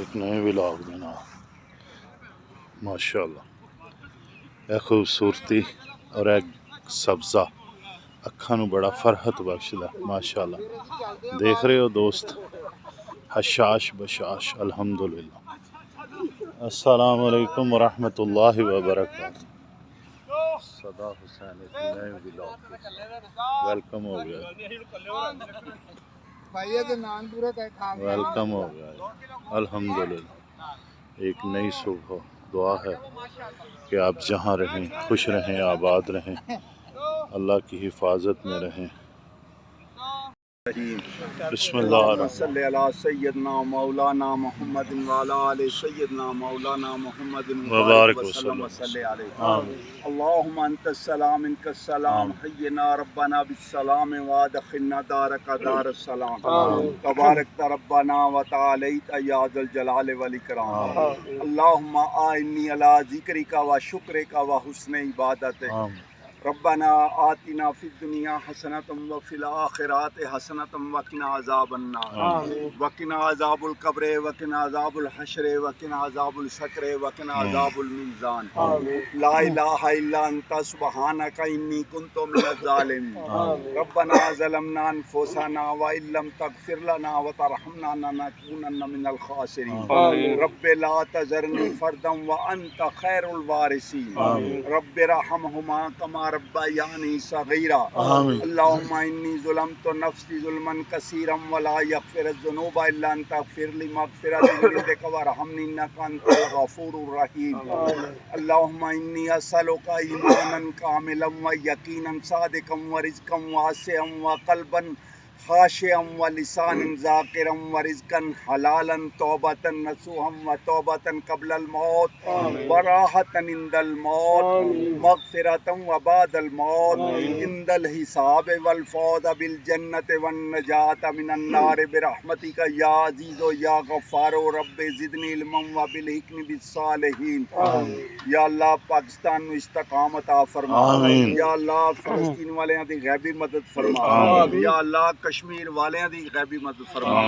ایک نئے ولاگ دے نال ماشاءاللہ اے خوبصورتی اور اے سبزہ اکھاں نو بڑا فرحت بخشدا ماشاءاللہ. دیکھ رہے ہو دوست حشاش بشاش الحمدللہ. السلام علیکم ورحمۃ اللہ وبرکاتہ. صدا حسین ایک نئے ولاگ ویلکم ہو گیا ویلکم ہو گیا الحمدللہ. ایک نئی صبح دعا ہے کہ آپ جہاں رہیں خوش رہیں آباد رہیں اللہ کی حفاظت میں رہیں. بسم اللہ الرحمن صلی علی سیدنا مولانا محمد وعلی آل سیدنا مولانا محمد وبارک وسلم وسلم. وصلی علیہ. آمین. اللہم انت السلام منک السلام حینا ربنا بالسلام وادخلنا دارک دار السلام. تبارک ربنا وتعالیت یا ذا الجلال والاکرام. اللہم اعنی علی ذکرک و شکرک و حسن عبادتک. ربنا آتنا فی الدنیا حسنۃ وفی الآخرات حسنۃ وقنا عذاب النار وقنا عذاب القبر وقنا عذاب الحشر وقنا عذاب الشکر وقنا عذاب المیزان. لا الہ الا انت سبحانک انی کنت من الظالمین. ربنا ظلمنا انفسنا وان لم تغفر لنا وترحمنا لنکونن من الخاسرین. رب لا تذرنی فردا وانت خیر الوارثین. رب ارحمہما کما ربیانی صغیرا. اللہم انی ظلمت نفسی ظلما کثیرا ولا یغفر الذنوب الا انت اغفر لی مغفرۃ من عندک وارحمنی انک انت الغفور الرحیم. اللہم انی اسألک ایمانا کاملا ویقینا صادقا ورزقا واسعا وقلبا خاشعا ولسانا ذاکرا ورزقا حلالا توبة نصوحا وتوبة قبل الموت وراحة عند الموت مغفرة وبعد الموت عند الحساب والفوز بالجنة والنجاة من النار برحمتك یا عزیز یا غفار. رب زدنی علما وبالحکم بالصالحین. یا اللہ پاکستان نو استقامت عطا فرما. یا اللہ فلسطین والیاں دی غیبی مدد فرما. یا اللہ کشمیر والیاں دی غیبی مدد فرما.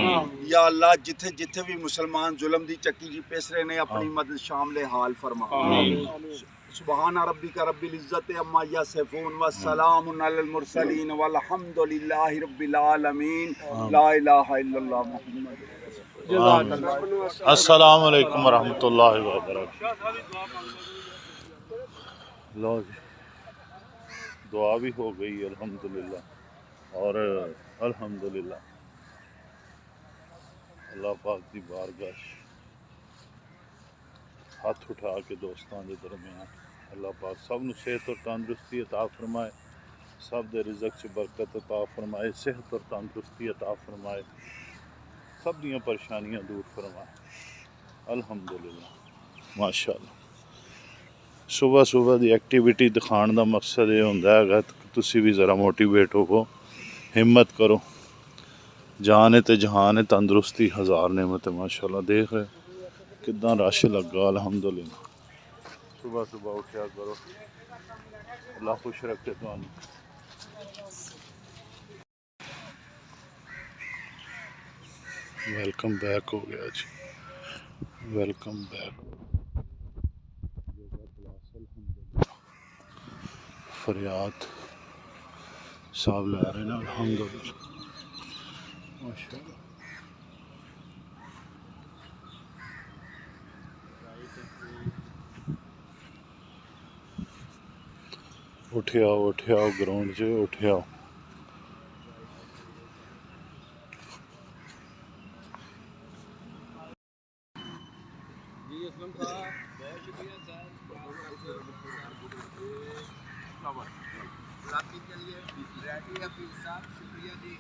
یا اللہ جتھے جتھے بھی مسلمان ظلم دی چکی جی پیس رہے نے اپنی مدد شامل حال فرما. سبحان ربک رب العزت عما یصفون والسلام علی المرسلین والحمد للہ رب العالمین. لا الہ الا اللہ محمد. السلام علیکم ورحمۃ اللہ وبرکاتہ. لو جی دعا بھی ہو گئی الحمدللہ اور الحمدللہ اللہ پاک دی بارگاہ ہاتھ اٹھا کے دوستان دے درمیان اللہ پاک سب نو صحت اور تندرستی عطا فرمائے. سب دے رزق چ برکت عطا فرمائے. صحت اور تندرستی عطا فرمائے. سب دیاں پریشانیاں دور فرمائے. الحمدللہ ماشاءاللہ. صبح صبح دی ایکٹیویٹی دکھان دا مقصد یہ ہوندا ہے کہ تسی بھی ذرا موٹیویٹ ہوو ہمت کرو. جان ہے تے جہان ہے تندرستی ہزار نعمت ہے ماشاءاللہ. دیکھ رہے کداں رش لگا الحمدللہ. صبح صبح اٹھیا کرو اللہ خوش رکھے تانوں. ویلکم بیک ہو گیا جی ویلکم بیک. فریاد صاحب لے رہے ہیں الحمدللہ ماشاءاللہ. اٹھیا گراؤنڈ سے اٹھیا. شکریہ جی.